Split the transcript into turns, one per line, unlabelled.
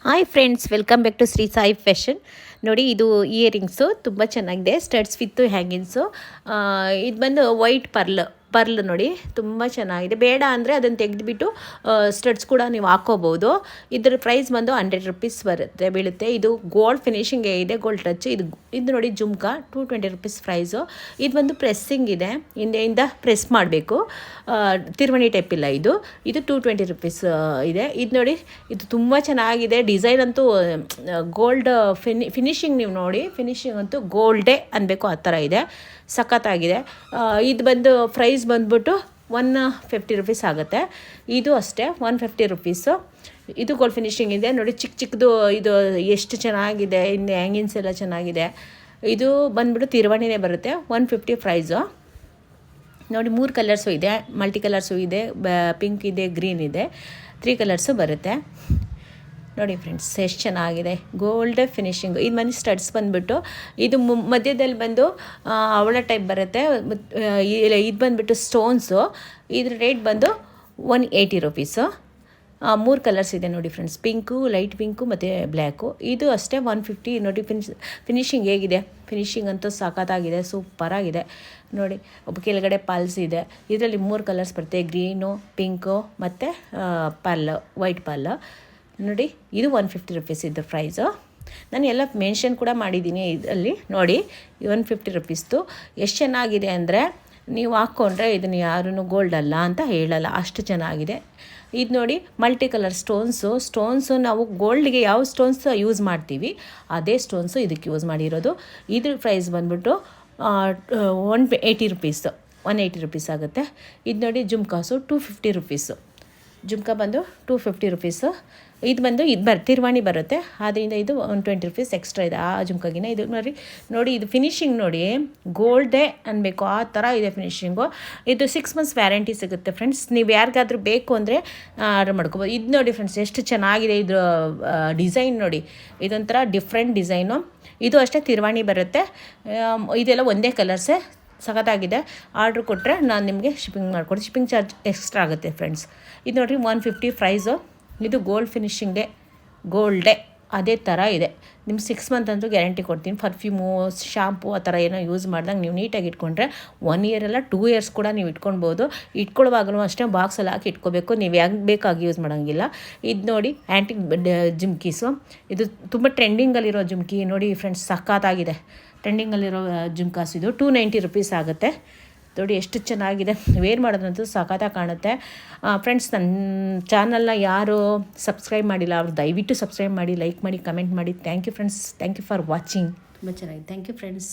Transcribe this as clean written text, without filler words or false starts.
Hi friends, welcome back to Shri Sai fashion. ನೋಡಿ, ಇದು earrings ತುಂಬ ಚೆನ್ನಾಗಿದೆ. Studs with hangings. ಇದು ಬಂದು ವೈಟ್ ಪರ್ಲ್ ನೋಡಿ, ತುಂಬ ಚೆನ್ನಾಗಿದೆ. ಬೇಡ ಅಂದರೆ ಅದನ್ನು ತೆಗೆದುಬಿಟ್ಟು ಸ್ಟಡ್ಸ್ ಕೂಡ ನೀವು ಹಾಕೋಬೋದು. ಇದರ ಪ್ರೈಸ್ ಬಂದು 100 ರುಪೀಸ್ ಬೀಳುತ್ತೆ. ಇದು ಗೋಲ್ಡ್ ಫಿನಿಶಿಂಗ್ ಇದೆ, ಗೋಲ್ಡ್ ಟಚ್. ಇದು ನೋಡಿ ಜುಮ್ಕಾ, 220 ರುಪೀಸ್ ಪ್ರೈಸು. ಇದು ಬಂದು ಪ್ರೆಸ್ಸಿಂಗ್ ಇದೆ, ಹಿಂದೆಯಿಂದ ಪ್ರೆಸ್ ಮಾಡಬೇಕು. ತಿರುವಣಿ ಟೈಪ್ ಇಲ್ಲ ಇದು 220 ರುಪೀಸ್ ಇದೆ. ಇದು ನೋಡಿ, ಇದು ತುಂಬ ಚೆನ್ನಾಗಿದೆ. ಡಿಸೈನ್ ಅಂತೂ ಗೋಲ್ಡ್ ಫಿನಿಶಿಂಗ್ ನೀವು ನೋಡಿ, ಫಿನಿಶಿಂಗ್ ಅಂತೂ ಗೋಲ್ಡೇ ಅನ್ಬೇಕು, ಆ ಥರ ಇದೆ. ಸಖತ್ತಾಗಿದೆ. ಇದು ಬಂದು ಪ್ರೈಸ್ ಬಂದ್ಬಿಟ್ಟು 150 ರುಪೀಸ್ ಆಗುತ್ತೆ. ಇದು ಅಷ್ಟೇ 150 ರುಪೀಸು. ಇದು ಗೋಲ್ಡ್ ಫಿನಿಶಿಂಗ್ ಇದೆ ನೋಡಿ, ಚಿಕ್ಕದು. ಇದು ಎಷ್ಟು ಚೆನ್ನಾಗಿದೆ, ಇನ್ನು ಹ್ಯಾಂಗಿನ್ಸ್ ಎಲ್ಲ ಚೆನ್ನಾಗಿದೆ. ಇದು ಬಂದ್ಬಿಟ್ಟು ತಿರುವಣಿನೇ ಬರುತ್ತೆ. 150 ಪ್ರೈಸು. ನೋಡಿ, 3 ಕಲರ್ಸು ಇದೆ, ಮಲ್ಟಿ ಕಲರ್ಸು ಇದೆ, ಪಿಂಕ್ ಇದೆ, ಗ್ರೀನ್ ಇದೆ, 3 ಕಲರ್ಸು ಬರುತ್ತೆ. ನೋಡಿ ಫ್ರೆಂಡ್ಸ್, ಎಷ್ಟು ಚೆನ್ನಾಗಿದೆ, ಗೋಲ್ಡ್ ಫಿನಿಶಿಂಗು. ಇದು ಮನೆ ಸ್ಟಡ್ಸ್ ಬಂದುಬಿಟ್ಟು ಇದು ಮಧ್ಯದಲ್ಲಿ ಬಂದು ಅವಳ ಟೈಪ್ ಬರುತ್ತೆ. ಇದು ಬಂದುಬಿಟ್ಟು ಸ್ಟೋನ್ಸು. ಇದ್ರ ರೇಟ್ ಬಂದು 180 ರುಪೀಸು. 3 ಕಲರ್ಸ್ ಇದೆ ನೋಡಿ ಫ್ರೆಂಡ್ಸ್, ಪಿಂಕು, ಲೈಟ್ ಪಿಂಕು ಮತ್ತು ಬ್ಲ್ಯಾಕು. ಇದು ಅಷ್ಟೇ 150. ನೋಡಿ ಫಿನಿಶಿಂಗ್ ಹೇಗಿದೆ, ಫಿನಿಶಿಂಗ್ ಅಂತೂ ಸಖತ್ತಾಗಿದೆ, ಸೂಪರಾಗಿದೆ. ನೋಡಿ, ಕೆಳಗಡೆ ಪಾಲ್ಸ್ ಇದೆ. ಇದರಲ್ಲಿ 3 ಕಲರ್ಸ್ ಬರುತ್ತೆ, ಗ್ರೀನು, ಪಿಂಕು ಮತ್ತು ವೈಟ್ ಪಾಲ್. ನೋಡಿ, ಇದು 150 ರುಪೀಸ್ ಇದ್ದು ಪ್ರೈಸು. ನಾನು ಎಲ್ಲ ಮೆನ್ಷನ್ ಕೂಡ ಮಾಡಿದ್ದೀನಿ ಇದರಲ್ಲಿ. ನೋಡಿ, 150 ರುಪೀಸ್ದು ಎಷ್ಟು ಚೆನ್ನಾಗಿದೆ ಅಂದರೆ, ನೀವು ಹಾಕ್ಕೊಂಡ್ರೆ ಇದನ್ನು ಯಾರೂ ಗೋಲ್ಡ್ ಅಲ್ಲ ಅಂತ ಹೇಳಲ್ಲ, ಅಷ್ಟು ಚೆನ್ನಾಗಿದೆ. ಇದು ನೋಡಿ, ಮಲ್ಟಿ ಕಲರ್ ಸ್ಟೋನ್ಸು ನಾವು ಗೋಲ್ಡ್ಗೆ ಯಾವ ಸ್ಟೋನ್ಸ್ ಯೂಸ್ ಮಾಡ್ತೀವಿ ಅದೇ ಸ್ಟೋನ್ಸು ಇದಕ್ಕೆ ಯೂಸ್ ಮಾಡಿರೋದು. ಇದ್ರ ಪ್ರೈಸ್ ಬಂದ್ಬಿಟ್ಟು 180 ರುಪೀಸು. 180 ರುಪೀಸ್ ಆಗುತ್ತೆ. ಇದು ನೋಡಿ, ಜುಮ್ಕಾಸು 250 ರುಪೀಸು. ಜುಮ್ಕಾ ಬಂದು 250 ರುಪೀಸು. ಇದು ಬಂದು ತಿರುವಾಣಿ ಬರುತ್ತೆ, ಆದ್ದರಿಂದ ಇದು 120 ರುಪೀಸ್ ಎಕ್ಸ್ಟ್ರಾ ಇದೆ ಆ ಜುಮ್ಕಾಗಿನ. ಇದು ನೋಡಿ ಇದು ಫಿನಿಶಿಂಗ್ ನೋಡಿ, ಗೋಲ್ಡೇ ಅನ್ಬೇಕು, ಆ ಥರ ಇದೆ ಫಿನಿಶಿಂಗು. ಇದು 6 ಮಂತ್ಸ್ ವ್ಯಾರಂಟಿ ಸಿಗುತ್ತೆ ಫ್ರೆಂಡ್ಸ್. ನೀವು ಯಾರಿಗಾದ್ರೂ ಬೇಕು ಅಂದರೆ ಆರ್ಡರ್ ಮಾಡ್ಕೋಬೋದು. ಇದು ನೋಡಿ ಫ್ರೆಂಡ್ಸ್, ಎಷ್ಟು ಚೆನ್ನಾಗಿದೆ. ಇದು ಡಿಸೈನ್ ನೋಡಿ, ಇದೊಂಥರ ಡಿಫ್ರೆಂಟ್ ಡಿಸೈನು. ಇದು ಅಷ್ಟೇ ತಿರುವಾಣಿ ಬರುತ್ತೆ. ಇದೆಲ್ಲ ಒಂದೇ ಕಲರ್ಸೇ, ಸಖತ್ತಾಗಿದೆ. ಆರ್ಡ್ರ್ ಕೊಟ್ಟರೆ ನಾನು ನಿಮಗೆ ಶಿಪ್ಪಿಂಗ್ ಮಾಡಿಕೊಡ್ತೀನಿ. ಶಿಪ್ಪಿಂಗ್ ಚಾರ್ಜ್ ಎಕ್ಸ್ಟ್ರಾ ಆಗುತ್ತೆ ಫ್ರೆಂಡ್ಸ್. ಇದು ನೋಡಿರಿ 150 ಪ್ರೈಸು. ಇದು ಗೋಲ್ಡ್ ಫಿನಿಶಿಂಗೇ, ಗೋಲ್ಡೇ ಅದೇ ಥರ ಇದೆ. ನಿಮ್ಗೆ 6 ಮಂತ್ ಅಂತೂ ಗ್ಯಾರಂಟಿ ಕೊಡ್ತೀನಿ. ಪರ್ಫ್ಯೂಮು, ಶಾಂಪು ಆ ಥರ ಏನೋ ಯೂಸ್ ಮಾಡ್ದಂಗೆ ನೀವು ನೀಟಾಗಿ ಇಟ್ಕೊಂಡ್ರೆ 1 ಇಯರ್ ಅಲ್ಲ 2 ಇಯರ್ಸ್ ಕೂಡ ನೀವು ಇಟ್ಕೊಳ್ಬೋದು. ಇಟ್ಕೊಳ್ಳುವಾಗಲೂ ಅಷ್ಟೇ ಬಾಕ್ಸಲ್ಲಿ ಹಾಕಿ ಇಟ್ಕೋಬೇಕು, ನೀವು ಹೆಂಗೆ ಬೇಕಾಗಿ ಯೂಸ್ ಮಾಡೋಂಗಿಲ್ಲ. ಇದು ನೋಡಿ, ಆ್ಯಂಟಿಕ್ ಜುಮ್ಕೀಸು. ಇದು ತುಂಬ ಟ್ರೆಂಡಿಂಗಲ್ಲಿರೋ ಜುಮ್ಕಿ ನೋಡಿ ಫ್ರೆಂಡ್ಸ್, ಸಖತ್ತಾಗಿದೆ. ಟ್ರೆಂಡಿಂಗಲ್ಲಿರೋ ಜುಮ್ಕಾಸ್. ಇದು 290 ರುಪೀಸ್ ಆಗುತ್ತೆ. ನೋಡಿ ಎಷ್ಟು ಚೆನ್ನಾಗಿದೆ, ವೇರ್ ಮಾಡೋದಂತೂ ಸಖತ್ತಾಗಿ ಕಾಣುತ್ತೆ. ಫ್ರೆಂಡ್ಸ್, ನನ್ನ ಚಾನಲ್ನ ಯಾರು ಸಬ್ಸ್ಕ್ರೈಬ್ ಮಾಡಿಲ್ಲ ಅವರು ದಯವಿಟ್ಟು ಸಬ್ಸ್ಕ್ರೈಬ್ ಮಾಡಿ, ಲೈಕ್ ಮಾಡಿ, ಕಮೆಂಟ್ ಮಾಡಿ. Thank you friends, thank you for watching. ತುಂಬ ಚೆನ್ನಾಗಿದೆ. Thank you friends.